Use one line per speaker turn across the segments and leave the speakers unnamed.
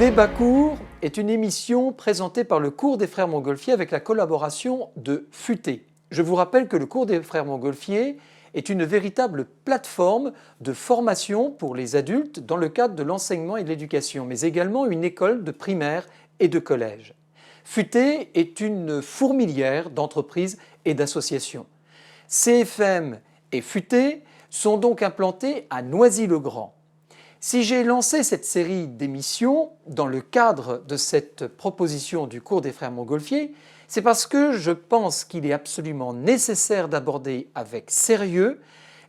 Débat court est une émission présentée par le cours des frères Montgolfier avec la collaboration de FUTE. Je vous rappelle que le cours des frères Montgolfier est une véritable plateforme de formation pour les adultes dans le cadre de l'enseignement et de l'éducation, mais également une école de primaire et de collège. FUTE est une fourmilière d'entreprises et d'associations. CFM et FUTE sont donc implantés à Noisy-le-Grand. Si j'ai lancé cette série d'émissions dans le cadre de cette proposition du cours des frères Montgolfier, c'est parce que je pense qu'il est absolument nécessaire d'aborder avec sérieux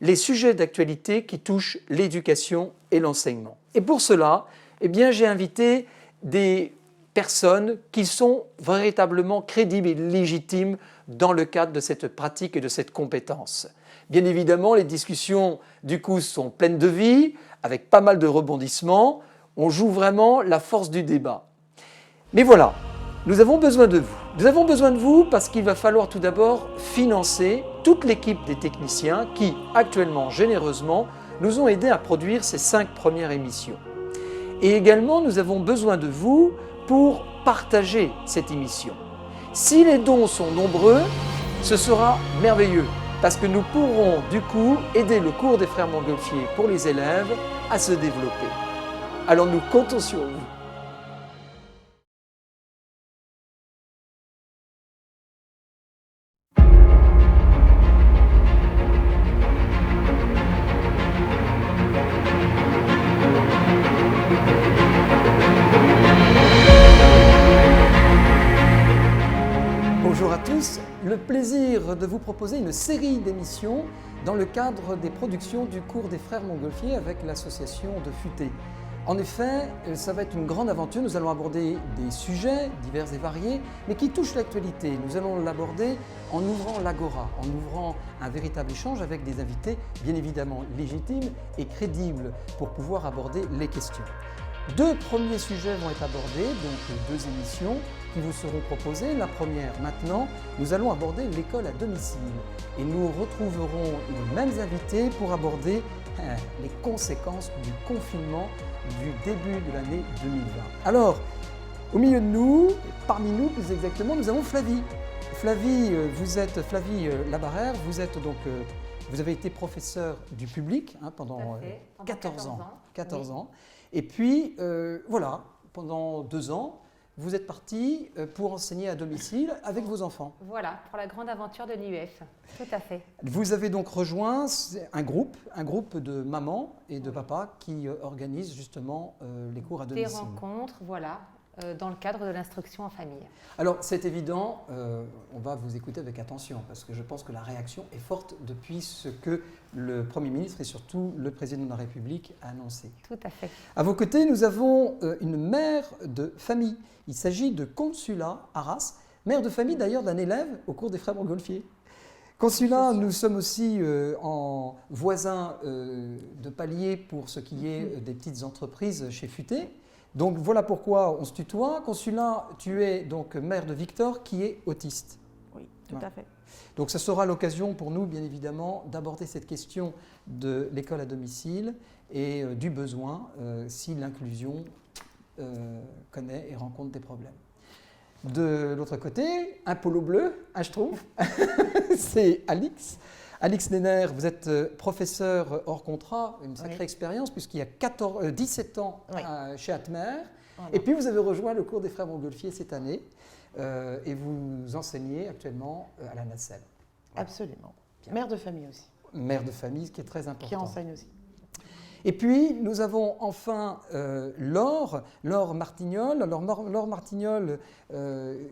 les sujets d'actualité qui touchent l'éducation et l'enseignement. Et pour cela, j'ai invité des personnes qui sont véritablement crédibles et légitimes dans le cadre de cette pratique et de cette compétence. Bien évidemment, les discussions du coup sont pleines de vie, avec pas mal de rebondissements. On joue vraiment la force du débat. Mais voilà, nous avons besoin de vous. Nous avons besoin de vous parce qu'il va falloir tout d'abord financer toute l'équipe des techniciens qui, actuellement, généreusement, nous ont aidés à produire ces 5 premières émissions. Et également, nous avons besoin de vous pour partager cette émission. Si les dons sont nombreux, ce sera merveilleux parce que nous pourrons du coup aider le cours des frères Montgolfier pour les élèves à se développer. Alors nous comptons sur vous. Bonjour à tous, le plaisir de vous proposer une série d'émissions dans le cadre des productions du cours des frères Montgolfier avec l'association de FUTE. En effet, ça va être une grande aventure, nous allons aborder des sujets divers et variés, mais qui touchent l'actualité. Nous allons l'aborder en ouvrant l'agora, en ouvrant un véritable échange avec des invités bien évidemment légitimes et crédibles pour pouvoir aborder les questions. 2 premiers sujets vont être abordés, donc 2 émissions qui vous seront proposées. La première, maintenant, nous allons aborder l'école à domicile et nous retrouverons les mêmes invités pour aborder les conséquences du confinement du début de l'année 2020. Alors, au milieu de nous, parmi nous plus exactement, nous avons Flavie. Flavie, vous êtes Flavie Labarère, vous êtes donc vous avez été professeur du public pendant 14 ans. 14 ans. Et puis, voilà, pendant 2 ans, vous êtes parti pour enseigner à domicile avec vos enfants.
Voilà, pour la grande aventure de l'IUF, tout à fait.
Vous avez donc rejoint un groupe de mamans et de papas qui organisent justement les cours à domicile.
Des rencontres, voilà, dans le cadre de l'instruction en famille.
Alors, c'est évident, on va vous écouter avec attention parce que je pense que la réaction est forte depuis ce que le Premier ministre et surtout le Président de la République a annoncé.
Tout à fait.
À vos côtés, nous avons une mère de famille. Il s'agit de Consulat Arras, mère de famille d'ailleurs d'un élève au cours des frères Montgolfier. Consulat, nous sommes aussi en voisins de palier pour ce qui est des petites entreprises chez FUTE. Donc voilà pourquoi on se tutoie. Consulat, tu es donc mère de Victor qui est autiste.
Oui, tout à fait.
Donc ça sera l'occasion pour nous, bien évidemment, d'aborder cette question de l'école à domicile et du besoin si l'inclusion connaît et rencontre des problèmes. De l'autre côté, un polo bleu, je trouve, c'est Alix. Alix Nenner, vous êtes professeur hors contrat, une sacrée expérience puisqu'il y a 17 ans chez Atmer. Voilà. Et puis vous avez rejoint le cours des frères Montgolfier cette année et vous enseignez actuellement à la Nacelle.
Absolument. Bien. Mère de famille aussi.
Mère de famille, ce qui est très important.
Qui enseigne aussi.
Et puis, nous avons enfin Laure Martignol. Alors, Laure Martignol,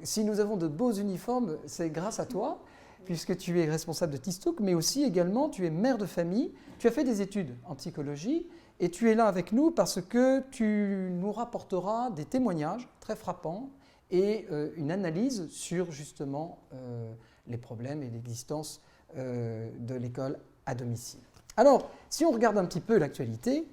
si nous avons de beaux uniformes, c'est grâce à toi, puisque tu es responsable de Tistouk, mais aussi également, tu es mère de famille. Tu as fait des études en psychologie et tu es là avec nous parce que tu nous rapporteras des témoignages très frappants et une analyse sur justement les problèmes et l'existence de l'école à domicile. Alors, si on regarde un petit peu l'actualité,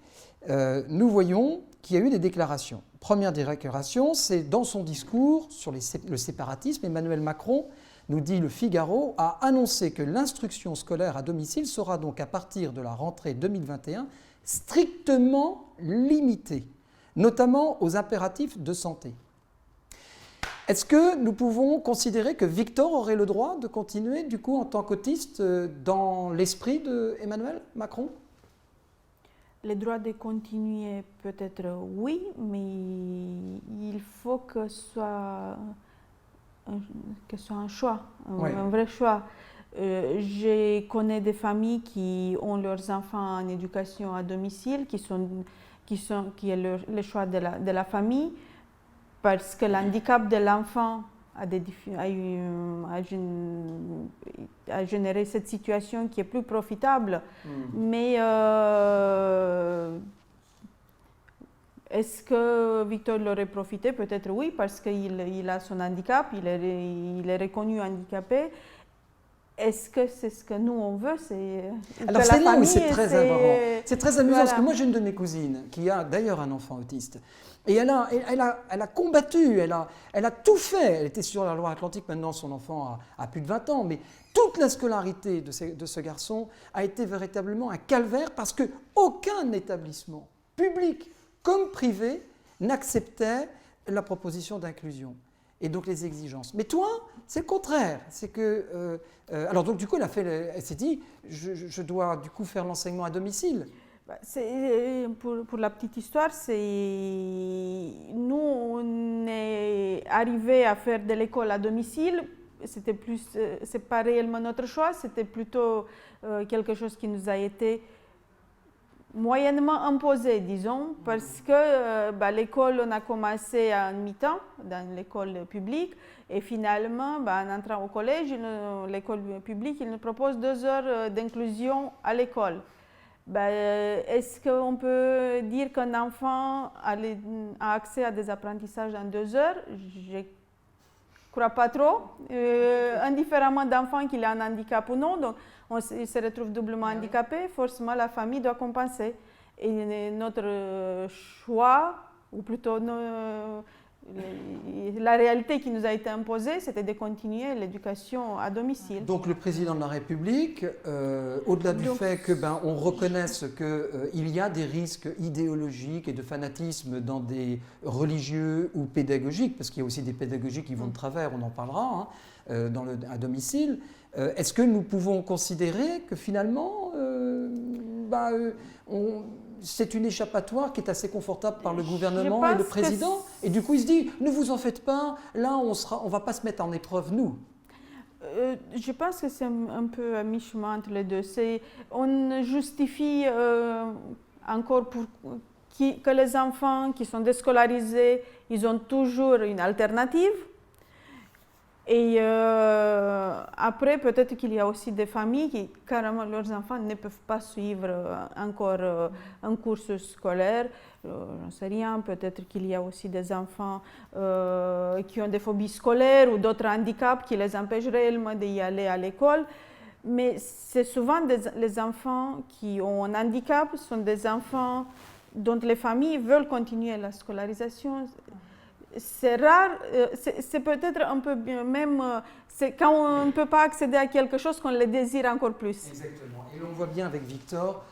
nous voyons qu'il y a eu des déclarations. Première déclaration, c'est dans son discours sur le séparatisme, Emmanuel Macron nous dit Le Figaro, a annoncé que l'instruction scolaire à domicile sera donc à partir de la rentrée 2021 strictement limitée. notamment aux impératifs de santé. Est-ce que nous pouvons considérer que Victor aurait le droit de continuer, du coup, en tant qu'autiste, dans l'esprit d'Emmanuel Macron?
Le droit de continuer, peut-être oui, mais il faut que ce soit un choix, un vrai choix. Je connais des familles qui ont leurs enfants en éducation à domicile, qui est le choix de la famille, parce que l'handicap de l'enfant a généré cette situation qui est plus profitable. Mais est-ce que Victor l'aurait profité? Peut-être oui, parce qu'il a son handicap, il est reconnu handicapé. Est-ce que c'est ce que nous on veut?
Alors c'est là où c'est très amusant. C'est très amusant
Voilà.
parce que moi j'ai une de mes cousines qui a d'ailleurs un enfant autiste. Et elle a combattu, elle a tout fait. Elle était sur la Loire-Atlantique, maintenant son enfant a plus de 20 ans. Mais toute la scolarité de ce garçon a été véritablement un calvaire parce qu'aucun établissement, public comme privé, n'acceptait la proposition d'inclusion. Et donc les exigences. Mais toi, c'est le contraire. C'est que, alors donc du coup, elle s'est dit, je dois du coup faire l'enseignement à domicile.
Pour la petite histoire, nous on est arrivé à faire de l'école à domicile. C'est pas réellement notre choix, c'était plutôt quelque chose qui nous a été moyennement imposé, disons, parce que l'école, on a commencé en mi-temps dans l'école publique et finalement, en entrant au collège, l'école publique, il nous propose 2 heures d'inclusion à l'école. Est-ce qu'on peut dire qu'un enfant a accès à des apprentissages en 2 heures? Je ne crois pas trop, indifféremment d'enfants qu'il a un handicap ou non. Donc, il se retrouve doublement handicapé, forcément la famille doit compenser. Et notre choix, ou plutôt la réalité qui nous a été imposée, c'était de continuer l'éducation à domicile.
Donc le président de la République, au-delà du fait qu'on reconnaisse qu'il y a des risques idéologiques et de fanatisme dans des religieux ou pédagogiques, parce qu'il y a aussi des pédagogies qui vont de travers, on en parlera, à domicile, est-ce que nous pouvons considérer que finalement, c'est une échappatoire qui est assez confortable par le gouvernement et le président? Et du coup, il se dit, ne vous en faites pas, là, on ne va pas se mettre en épreuve, nous.
Je pense que c'est un peu à mi-chemin entre les deux. On justifie encore que les enfants qui sont déscolarisés, ils ont toujours une alternative. Et après, peut-être qu'il y a aussi des familles qui, carrément, leurs enfants ne peuvent pas suivre encore un cursus scolaire. J'en sais rien, peut-être qu'il y a aussi des enfants qui ont des phobies scolaires ou d'autres handicaps qui les empêchent réellement d'y aller à l'école. Mais c'est souvent les enfants qui ont un handicap, sont des enfants dont les familles veulent continuer la scolarisation. C'est rare, c'est peut-être un peu même, c'est quand on ne peut pas accéder à quelque chose qu'on le désire encore plus.
Exactement. Et on voit bien avec Victor,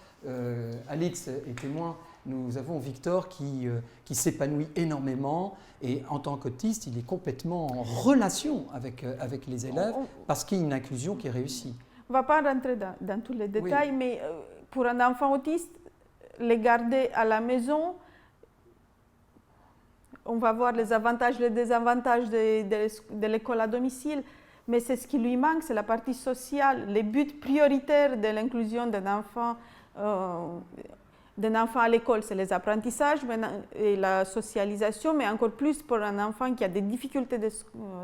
Alix est témoin, nous avons Victor qui s'épanouit énormément et en tant qu'autiste, il est complètement en relation avec les élèves parce qu'il y a une inclusion qui est réussie.
On ne va pas rentrer dans tous les détails, mais pour un enfant autiste, les garder à la maison, on va voir les avantages, les désavantages de l'école à domicile, mais c'est ce qui lui manque, c'est la partie sociale, les buts prioritaires de l'inclusion d'un enfant à l'école, c'est les apprentissages et la socialisation, mais encore plus pour un enfant qui a des difficultés de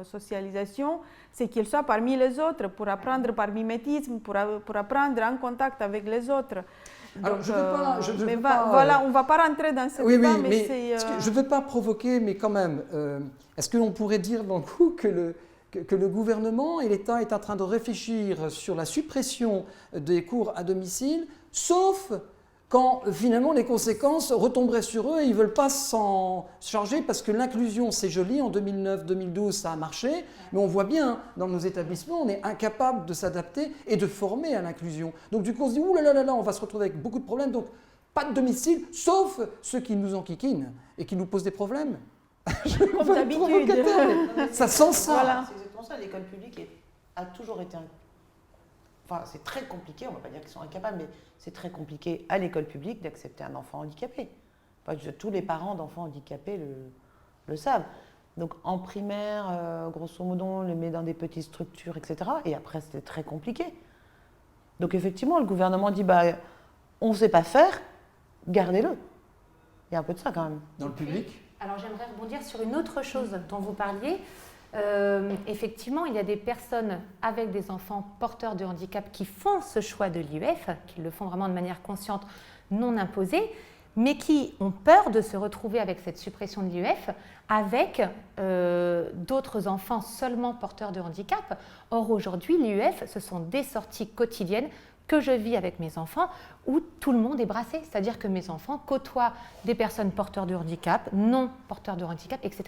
socialisation, c'est qu'il soit parmi les autres, pour apprendre par mimétisme, pour apprendre en contact avec les autres.
Alors,
Donc,
voilà,
on ne va pas rentrer dans ce débat, mais c'est...
Je ne veux pas provoquer, mais quand même, est-ce qu'on pourrait dire d'un coup que le gouvernement et l'État est en train de réfléchir sur la suppression des cours à domicile, sauf quand finalement les conséquences retomberaient sur eux et ils ne veulent pas s'en charger parce que l'inclusion c'est joli, en 2009-2012 ça a marché, mais on voit bien dans nos établissements on est incapable de s'adapter et de former à l'inclusion. Donc du coup on se dit ouh là là là, on va se retrouver avec beaucoup de problèmes. Donc pas de domicile, sauf ceux qui nous enquiquinent et qui nous posent des problèmes.
Comme d'habitude.
Ça sent ça.
Voilà.
C'est exactement ça. L'école publique a toujours été Enfin, c'est très compliqué, on ne va pas dire qu'ils sont incapables, mais c'est très compliqué à l'école publique d'accepter un enfant handicapé. Enfin, tous les parents d'enfants handicapés le savent. Donc en primaire, grosso modo, on les met dans des petites structures, etc. Et après, c'était très compliqué. Donc effectivement, le gouvernement dit, on ne sait pas faire, gardez-le. Il y a un peu de ça quand même.
Dans le public?
Alors j'aimerais rebondir sur une autre chose dont vous parliez. Effectivement, il y a des personnes avec des enfants porteurs de handicap qui font ce choix de l'IEF, qui le font vraiment de manière consciente, non imposée, mais qui ont peur de se retrouver avec cette suppression de l'IEF avec d'autres enfants seulement porteurs de handicap. Or aujourd'hui, l'IEF, ce sont des sorties quotidiennes que je vis avec mes enfants où tout le monde est brassé, c'est-à-dire que mes enfants côtoient des personnes porteurs de handicap, non porteurs de handicap, etc.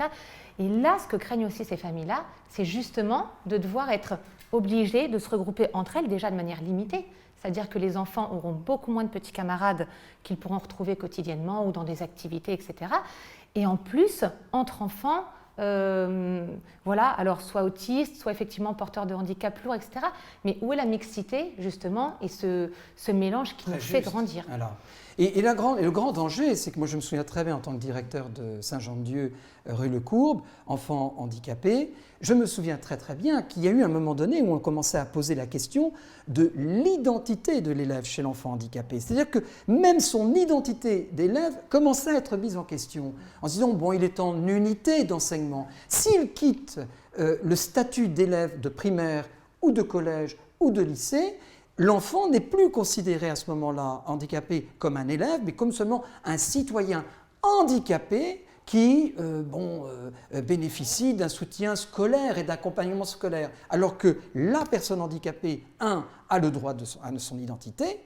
Et là, ce que craignent aussi ces familles-là, c'est justement de devoir être obligées de se regrouper entre elles déjà de manière limitée. C'est-à-dire que les enfants auront beaucoup moins de petits camarades qu'ils pourront retrouver quotidiennement ou dans des activités, etc. Et en plus, entre enfants, voilà, alors soit autistes, soit effectivement porteurs de handicap lourd, etc. Mais où est la mixité, justement, et ce mélange qui nous fait grandir?
Alors, et le grand danger, c'est que moi je me souviens très bien en tant que directeur de Saint-Jean-de-Dieu, rue Le Courbe, enfants handicapés, je me souviens très très bien qu'il y a eu un moment donné où on commençait à poser la question de l'identité de l'élève chez l'enfant handicapé. C'est-à-dire que même son identité d'élève commençait à être mise en question, en se disant, bon, il est en unité d'enseignement. S'il quitte le statut d'élève de primaire ou de collège ou de lycée, l'enfant n'est plus considéré à ce moment-là handicapé comme un élève, mais comme seulement un citoyen handicapé qui bénéficie d'un soutien scolaire et d'accompagnement scolaire. Alors que la personne handicapée, a le droit à son identité,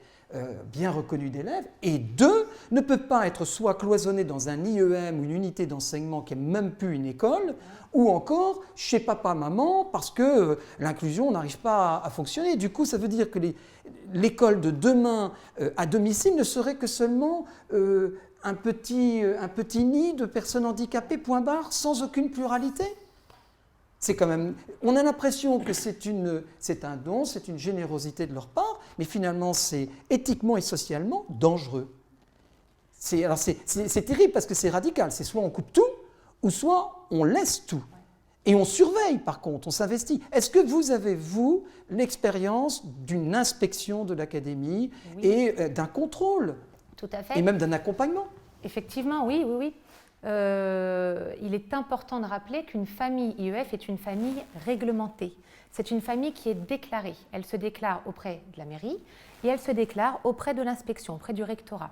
bien reconnue d'élève, et deux, ne peut pas être soit cloisonnée dans un IEM ou une unité d'enseignement qui n'est même plus une école, ou encore chez papa-maman parce que l'inclusion n'arrive pas à fonctionner. Du coup, ça veut dire que l'école de demain à domicile ne serait que seulement un petit nid de personnes handicapées, point barre, sans aucune pluralité. C'est quand même, on a l'impression que c'est un don, c'est une générosité de leur part, mais finalement c'est éthiquement et socialement dangereux. C'est terrible parce que c'est radical, c'est soit on coupe tout, ou soit on laisse tout. Et on surveille par contre, on s'investit. Est-ce que vous avez, vous, l'expérience d'une inspection de l'académie et d'un contrôle?
Tout à fait.
Et même d'un accompagnement?
Effectivement, oui, oui, oui. Il est important de rappeler qu'une famille IEF est une famille réglementée. C'est une famille qui est déclarée. Elle se déclare auprès de la mairie et elle se déclare auprès de l'inspection, auprès du rectorat.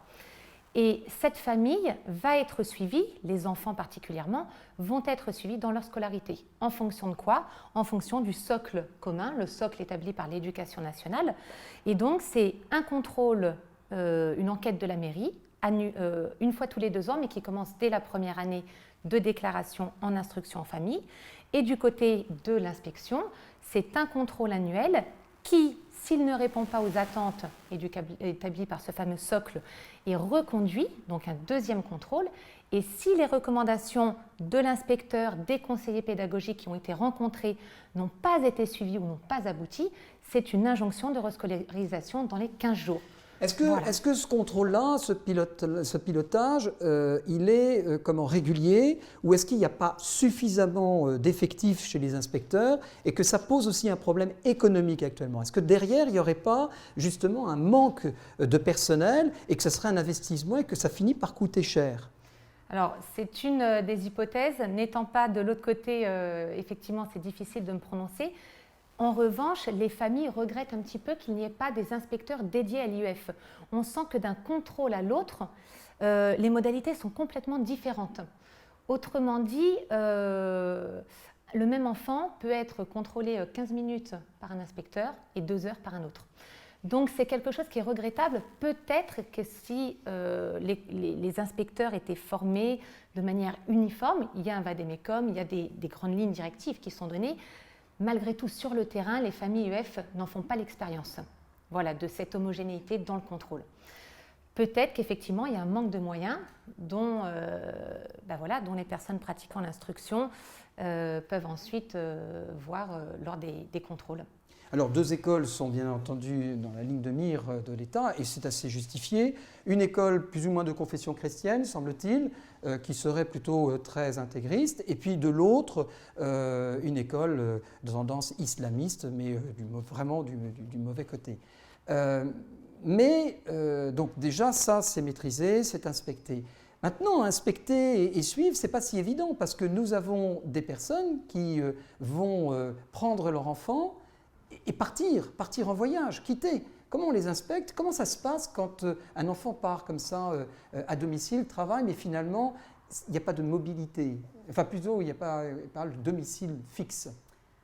Et cette famille va être suivie, les enfants particulièrement, vont être suivis dans leur scolarité. En fonction de quoi? En fonction du socle commun, le socle établi par l'Éducation nationale. Et donc, c'est un contrôle, une enquête de la mairie, une fois tous les 2 ans, mais qui commence dès la première année de déclaration en instruction en famille. Et du côté de l'inspection, c'est un contrôle annuel qui, s'il ne répond pas aux attentes établies par ce fameux socle, est reconduit, donc un deuxième contrôle. Et si les recommandations de l'inspecteur, des conseillers pédagogiques qui ont été rencontrés n'ont pas été suivies ou n'ont pas abouti, c'est une injonction de rescolarisation dans les 15 jours.
Est-ce que ce contrôle-là, ce pilotage, il est régulier, ou est-ce qu'il n'y a pas suffisamment d'effectifs chez les inspecteurs et que ça pose aussi un problème économique actuellement? Est-ce que derrière, il n'y aurait pas justement un manque de personnel et que ce serait un investissement et que ça finit par coûter cher?
Alors, c'est une des hypothèses. N'étant pas de l'autre côté, effectivement, c'est difficile de me prononcer. En revanche, les familles regrettent un petit peu qu'il n'y ait pas des inspecteurs dédiés à l'IEF. On sent que d'un contrôle à l'autre, les modalités sont complètement différentes. Autrement dit, le même enfant peut être contrôlé 15 minutes par un inspecteur et 2 heures par un autre. Donc c'est quelque chose qui est regrettable. Peut-être que si les inspecteurs étaient formés de manière uniforme, il y a un vade-mecum, il y a des grandes lignes directives qui sont données. Malgré tout, sur le terrain, les familles IEF n'en font pas l'expérience, voilà, de cette homogénéité dans le contrôle. peut-être qu'effectivement, il y a un manque de moyens dont les personnes pratiquant l'instruction peuvent ensuite voir lors des contrôles.
Alors, 2 écoles sont bien entendu dans la ligne de mire de l'État et c'est assez justifié. Une école plus ou moins de confession chrétienne, semble-t-il, qui serait plutôt très intégriste, et puis de l'autre, une école de tendance islamiste, mais vraiment du mauvais côté. Donc déjà, ça, c'est maîtrisé, c'est inspecté. Maintenant, inspecter et suivre, ce n'est pas si évident, parce que nous avons des personnes qui vont prendre leur enfant et partir en voyage, quitter. Comment on les inspecte? Comment ça se passe quand un enfant part comme ça à domicile, travaille, mais finalement, il n'y a pas de mobilité? Enfin, plutôt, il n'y a pas de domicile fixe.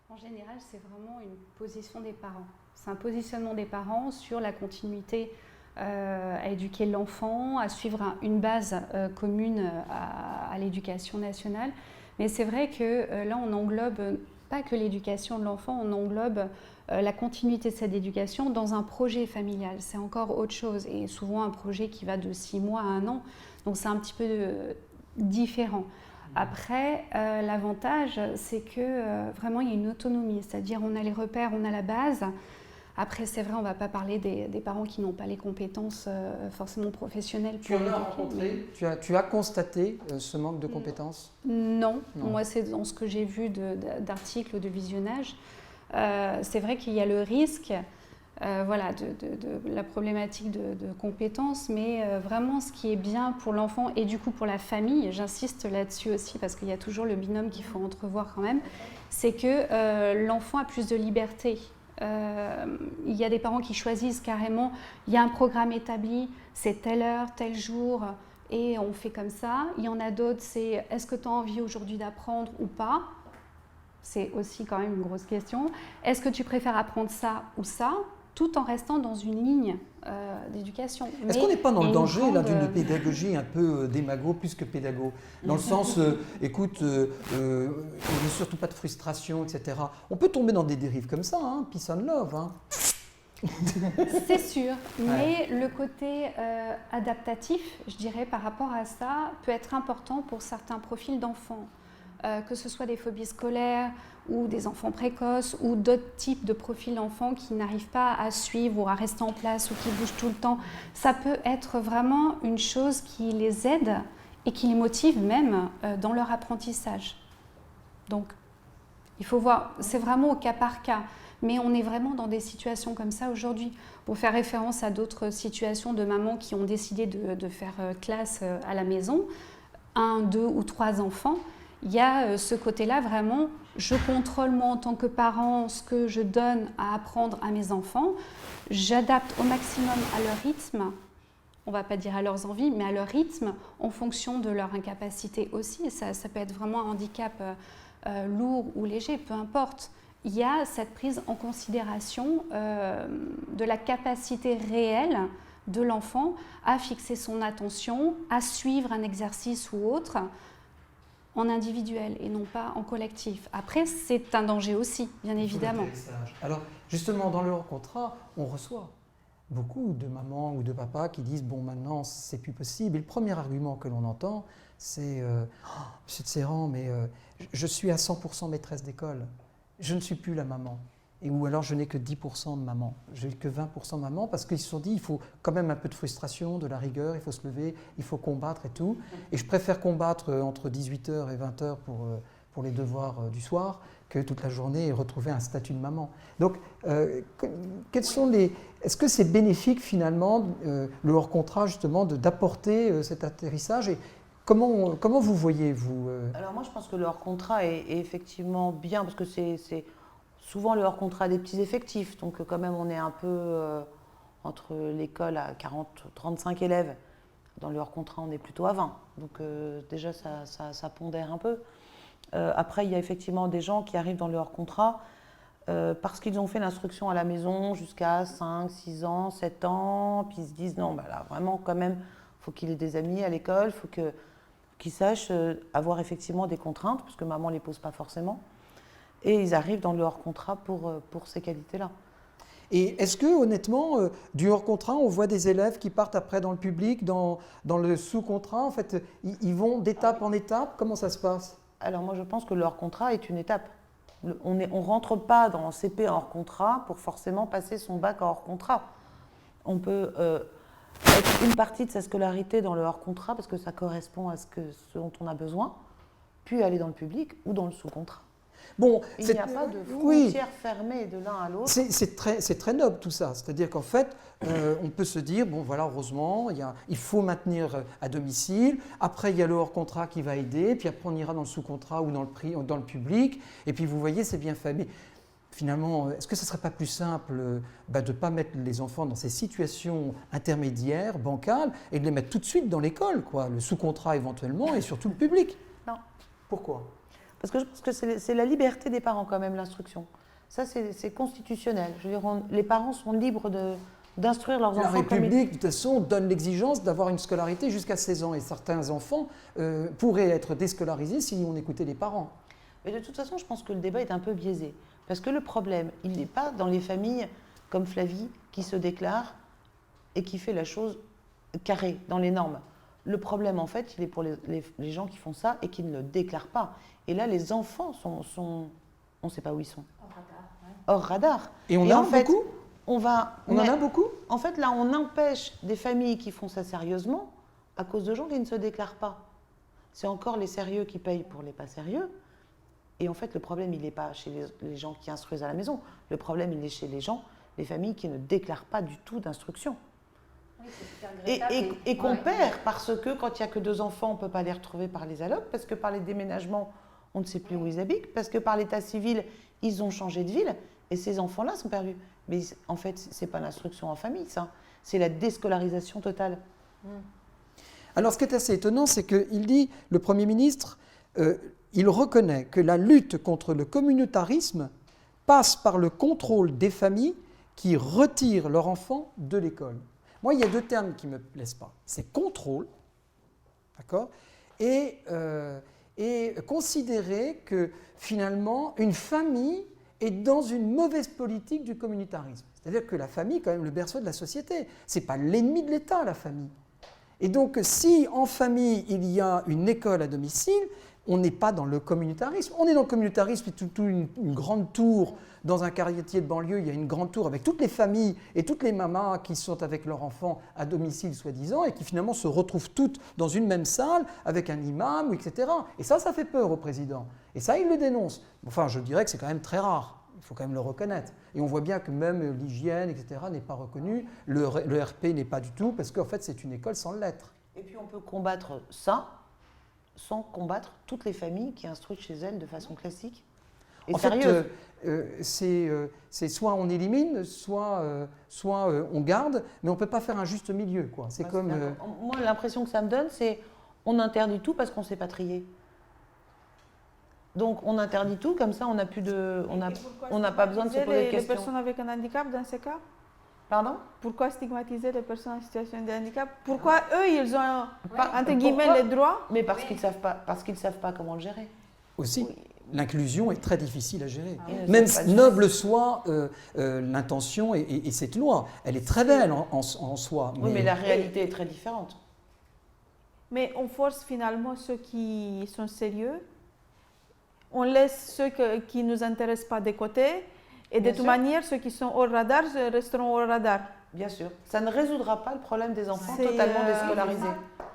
En général, c'est vraiment une position des parents. C'est un positionnement des parents sur la continuité à éduquer l'enfant, à suivre une base commune à l'éducation nationale. Mais c'est vrai que là, on englobe pas que l'éducation de l'enfant, on englobe la continuité de cette éducation dans un projet familial. C'est encore autre chose, et souvent un projet qui va de 6 mois à 1 an. Donc c'est un petit peu différent. Après, l'avantage, c'est que vraiment il y a une autonomie, c'est-à-dire on a les repères, on a la base. Après, c'est vrai, on ne va pas parler des parents qui n'ont pas les compétences forcément professionnelles.
Tu en as rencontré? Tu as constaté ce manque de compétences?
Non. Moi, c'est dans ce que j'ai vu d'articles ou de visionnage. C'est vrai qu'il y a le risque de la problématique de compétences, mais vraiment ce qui est bien pour l'enfant et du coup pour la famille, j'insiste là-dessus aussi parce qu'il y a toujours le binôme qu'il faut entrevoir quand même, c'est que l'enfant a plus de liberté. Il y a des parents qui choisissent carrément, il y a un programme établi, c'est telle heure, tel jour, et on fait comme ça. Il y en a d'autres, c'est est-ce que tu as envie aujourd'hui d'apprendre ou pas? C'est aussi quand même une grosse question. Est-ce que tu préfères apprendre ça ou ça, tout en restant dans une ligne d'éducation?
Est-ce qu'on n'est pas dans le danger là d'une pédagogie un peu démago plus que pédago? Dans le sens, écoute, il n'y a surtout pas de frustration, etc. On peut tomber dans des dérives comme ça, hein, peace and love. Hein.
C'est sûr, mais le côté adaptatif, je dirais, par rapport à ça, peut être important pour certains profils d'enfants. Que ce soit des phobies scolaires ou des enfants précoces ou d'autres types de profils d'enfants qui n'arrivent pas à suivre ou à rester en place ou qui bougent tout le temps. Ça peut être vraiment une chose qui les aide et qui les motive même dans leur apprentissage. Donc, il faut voir, c'est vraiment au cas par cas. Mais on est vraiment dans des situations comme ça aujourd'hui. Pour faire référence à d'autres situations de mamans qui ont décidé de faire classe à la maison, 1, 2 ou 3 enfants, il y a ce côté-là vraiment, je contrôle moi en tant que parent ce que je donne à apprendre à mes enfants, j'adapte au maximum à leur rythme, on ne va pas dire à leurs envies, mais à leur rythme en fonction de leur incapacité aussi. Ça peut être vraiment un handicap lourd ou léger, peu importe. Il y a cette prise en considération de la capacité réelle de l'enfant à fixer son attention, à suivre un exercice ou autre, en individuel et non pas en collectif. Après, c'est un danger aussi, bien évidemment.
Alors, justement, dans leur contrat, on reçoit beaucoup de mamans ou de papas qui disent « bon, maintenant, c'est plus possible ». Et le premier argument que l'on entend, c'est « Monsieur de Serran, mais je suis à 100% maîtresse d'école. Je ne suis plus la maman. » Ou alors je n'ai que 10% de maman, je n'ai que 20% de maman, parce qu'ils se sont dit il faut quand même un peu de frustration, de la rigueur, il faut se lever, il faut combattre et tout. Et je préfère combattre entre 18h et 20h pour les devoirs du soir que toute la journée et retrouver un statut de maman. Donc, est-ce que c'est bénéfique finalement, le hors-contrat justement, d'apporter cet atterrissage et comment vous voyez, vous
Alors moi je pense que le hors-contrat est effectivement bien, parce que c'est souvent le hors-contrat des petits effectifs, donc quand même on est un peu entre l'école à 40-35 élèves, dans le hors-contrat on est plutôt à 20, donc déjà ça pondère un peu. Après il y a effectivement des gens qui arrivent dans le hors-contrat parce qu'ils ont fait l'instruction à la maison jusqu'à 5, 6 ans, 7 ans, puis ils se disent non, bah là vraiment quand même, il faut qu'il ait des amis à l'école, il faut qu'il sache avoir effectivement des contraintes, parce que maman ne les pose pas forcément. Et ils arrivent dans le hors-contrat pour ces qualités-là.
Et est-ce que, honnêtement, du hors-contrat, on voit des élèves qui partent après dans le public, dans le sous-contrat? En fait, ils vont d'étape en étape? Comment ça se passe?
Alors moi je pense que le hors-contrat est une étape. On ne rentre pas dans CP en hors-contrat pour forcément passer son bac en hors-contrat. On peut être une partie de sa scolarité dans le hors-contrat parce que ça correspond à ce dont on a besoin, puis aller dans le public ou dans le sous-contrat.
Bon,
Il n'y a pas de
oui.
frontières fermées de l'un à l'autre.
C'est très noble tout ça. C'est-à-dire qu'en fait, on peut se dire, bon voilà, heureusement, il faut maintenir à domicile. Après, il y a le hors-contrat qui va aider. Puis après, on ira dans le sous-contrat ou dans le public. Et puis, vous voyez, c'est bien fait. Mais finalement, est-ce que ce ne serait pas plus simple de ne pas mettre les enfants dans ces situations intermédiaires, bancales, et de les mettre tout de suite dans l'école, quoi, le sous-contrat éventuellement, et surtout le public?
Non.
Pourquoi?
Parce que je pense que c'est la liberté des parents quand même, l'instruction. Ça, c'est constitutionnel. Je veux dire, les parents sont libres d'instruire leurs enfants.
La République, de toute façon, donne l'exigence d'avoir une scolarité jusqu'à 16 ans. Et certains enfants pourraient être déscolarisés si on écoutait les parents.
Mais de toute façon, je pense que le débat est un peu biaisé. Parce que le problème, il n'est pas dans les familles comme Flavie qui se déclare et qui fait la chose carrée, dans les normes. Le problème, en fait, il est pour les gens qui font ça et qui ne le déclarent pas. Et là, les enfants on ne sait pas où ils sont. Hors radar.
Et on en a beaucoup?
On
en a beaucoup?
En fait, là, on empêche des familles qui font ça sérieusement à cause de gens qui ne se déclarent pas. C'est encore les sérieux qui payent pour les pas sérieux. Et en fait, le problème, il n'est pas chez les gens qui instruisent à la maison. Le problème, il est chez les familles qui ne déclarent pas du tout d'instruction. Oui, et qu'on perd parce que quand il n'y a que 2 enfants, on ne peut pas les retrouver par les allocs, parce que par les déménagements, on ne sait plus où ils habitent, parce que par l'état civil, ils ont changé de ville, et ces enfants-là sont perdus. Mais en fait, ce n'est pas l'instruction en famille, ça. C'est la déscolarisation totale.
Alors, ce qui est assez étonnant, c'est qu'il dit, le Premier ministre, il reconnaît que la lutte contre le communautarisme passe par le contrôle des familles qui retirent leurs enfants de l'école. Moi, il y a 2 termes qui ne me plaisent pas. C'est contrôle, d'accord, et considérer que finalement, une famille est dans une mauvaise politique du communautarisme. C'est-à-dire que la famille est quand même le berceau de la société. Ce n'est pas l'ennemi de l'État, la famille. Et donc, si en famille, il y a une école à domicile, on n'est pas dans le communautarisme. On est dans le communautarisme, puis une grande tour. Dans un quartier de banlieue, il y a une grande tour avec toutes les familles et toutes les mamas qui sont avec leurs enfants à domicile, soi-disant, et qui finalement se retrouvent toutes dans une même salle avec un imam, etc. Et ça fait peur au président. Et ça, il le dénonce. Enfin, je dirais que c'est quand même très rare. Il faut quand même le reconnaître. Et on voit bien que même l'hygiène, etc., n'est pas reconnue. Le RP n'est pas du tout, parce qu'en fait, c'est une école sans lettres.
Et puis, on peut combattre ça sans combattre toutes les familles qui instruisent chez elles de façon classique et
en
sérieuse.
Fait, c'est soit on élimine, soit on garde, mais on ne peut pas faire un juste milieu, quoi. C'est comme...
Moi, l'impression que ça me donne, c'est on interdit tout parce qu'on ne sait pas trier. Donc, on interdit tout, comme ça, on n'a plus de... On n'a pas besoin de se poser des questions.
Les personnes avec un handicap, dans ces cas?
Pardon?
Pourquoi stigmatiser les personnes en situation de handicap? Pourquoi eux, ils ont, entre guillemets, les droits?
Mais parce qu'ils ne savent pas comment le gérer.
Aussi, l'inclusion est très difficile à gérer.
Même
noble soit l'intention et cette loi, elle est très belle en soi.
Oui, mais la réalité est très différente.
Mais on force finalement ceux qui sont sérieux. On laisse ceux qui ne nous intéressent pas de côté. Et de toute manière, ceux qui sont hors radar resteront hors radar.
Bien sûr. Ça ne résoudra pas le problème des enfants totalement déscolarisés.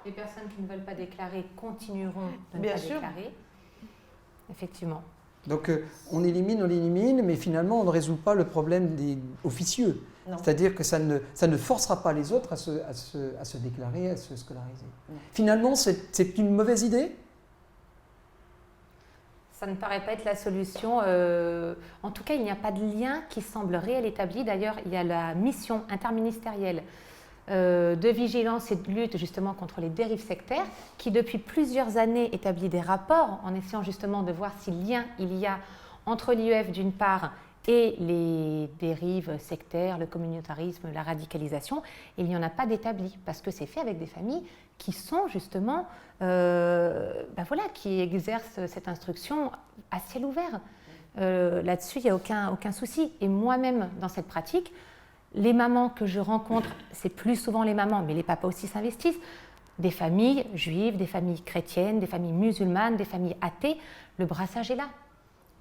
Les personnes qui ne veulent pas déclarer continueront de ne
Bien
pas
sûr.
déclarer. Effectivement.
Donc on élimine, mais finalement on ne résout pas le problème des officieux. C'est-à-dire que ça ne forcera pas les autres à se déclarer, à se scolariser. Non. Finalement, c'est une mauvaise idée ?
Ça ne paraît pas être la solution. En tout cas, il n'y a pas de lien qui semble réel établi. D'ailleurs, il y a la mission interministérielle de vigilance et de lutte justement contre les dérives sectaires qui, depuis plusieurs années, établit des rapports en essayant justement de voir si lien il y a entre l'IEF d'une part et les dérives sectaires, le communautarisme, la radicalisation. Il n'y en a pas d'établi parce que c'est fait avec des familles qui sont justement, qui exercent cette instruction à ciel ouvert. Là-dessus, il n'y a aucun souci. Et moi-même, dans cette pratique, les mamans que je rencontre, c'est plus souvent les mamans, mais les papas aussi s'investissent, des familles juives, des familles chrétiennes, des familles musulmanes, des familles athées, le brassage est là.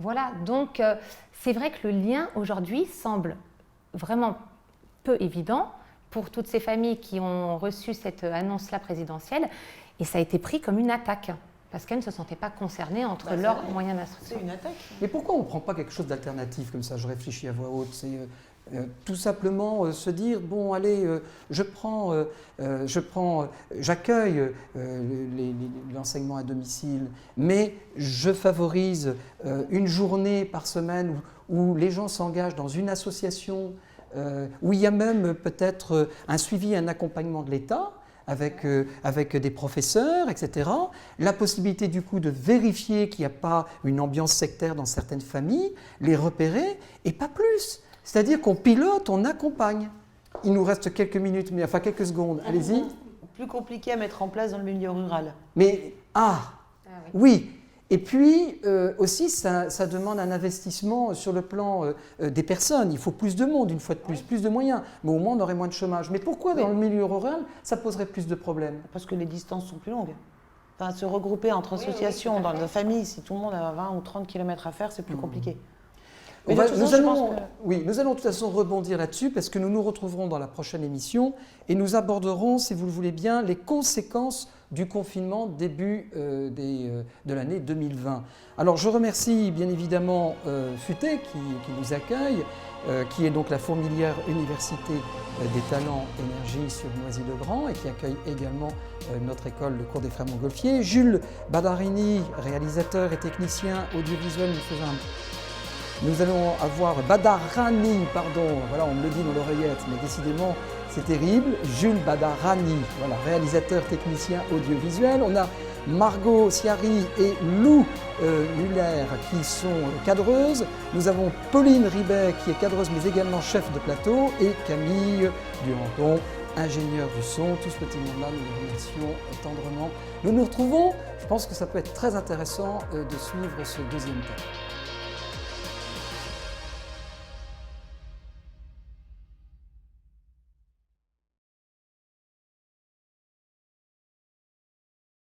Voilà, donc c'est vrai que le lien aujourd'hui semble vraiment peu évident pour toutes ces familles qui ont reçu cette annonce-là présidentielle, et ça a été pris comme une attaque, parce qu'elles ne se sentaient pas concernées entre leurs moyens d'instruction.
C'est une attaque.
Mais pourquoi on ne prend pas quelque chose d'alternatif comme ça? Je réfléchis à voix haute. C'est tout simplement se dire, bon allez, j'accueille l'enseignement à domicile, mais je favorise une journée par semaine où les gens s'engagent dans une association, où il y a même peut-être un suivi, un accompagnement de l'État, avec des professeurs, etc. La possibilité du coup de vérifier qu'il n'y a pas une ambiance sectaire dans certaines familles, les repérer, et pas plus. C'est-à-dire qu'on pilote, on accompagne. Il nous reste quelques minutes, mais enfin quelques secondes. Allez-y.
Plus compliqué à mettre en place dans le milieu rural.
Mais, oui. Et puis aussi, ça demande un investissement sur le plan des personnes. Il faut plus de monde, une fois de plus de moyens. Mais au moins, on aurait moins de chômage. Mais pourquoi dans le milieu rural, ça poserait plus de problèmes?
Parce que les distances sont plus longues. Enfin, se regrouper entre associations dans la famille, si tout le monde a 20 ou 30 km à faire, c'est plus compliqué. Mais
nous allons de toute façon rebondir là-dessus parce que nous nous retrouverons dans la prochaine émission et nous aborderons, si vous le voulez bien, les conséquences du confinement début de l'année 2020. Alors je remercie bien évidemment FUTE qui nous accueille, qui est donc la fourmilière Université des Talents Énergie sur Noisy-le-Grand et qui accueille également notre école, le cours des Frères Montgolfier. Jules Badarini, réalisateur et technicien audiovisuel, nous allons avoir Badarani, pardon, voilà, on me le dit dans l'oreillette, mais décidément, c'est terrible. Jules Badarani, voilà, réalisateur, technicien audiovisuel. On a Margot Siari et Lou Muller qui sont cadreuses. Nous avons Pauline Ribet qui est cadreuse mais également chef de plateau et Camille Duranton, ingénieur du son. Tout ce petit monde-là, nous les remercions tendrement. Nous nous retrouvons, je pense que ça peut être très intéressant de suivre ce deuxième thème.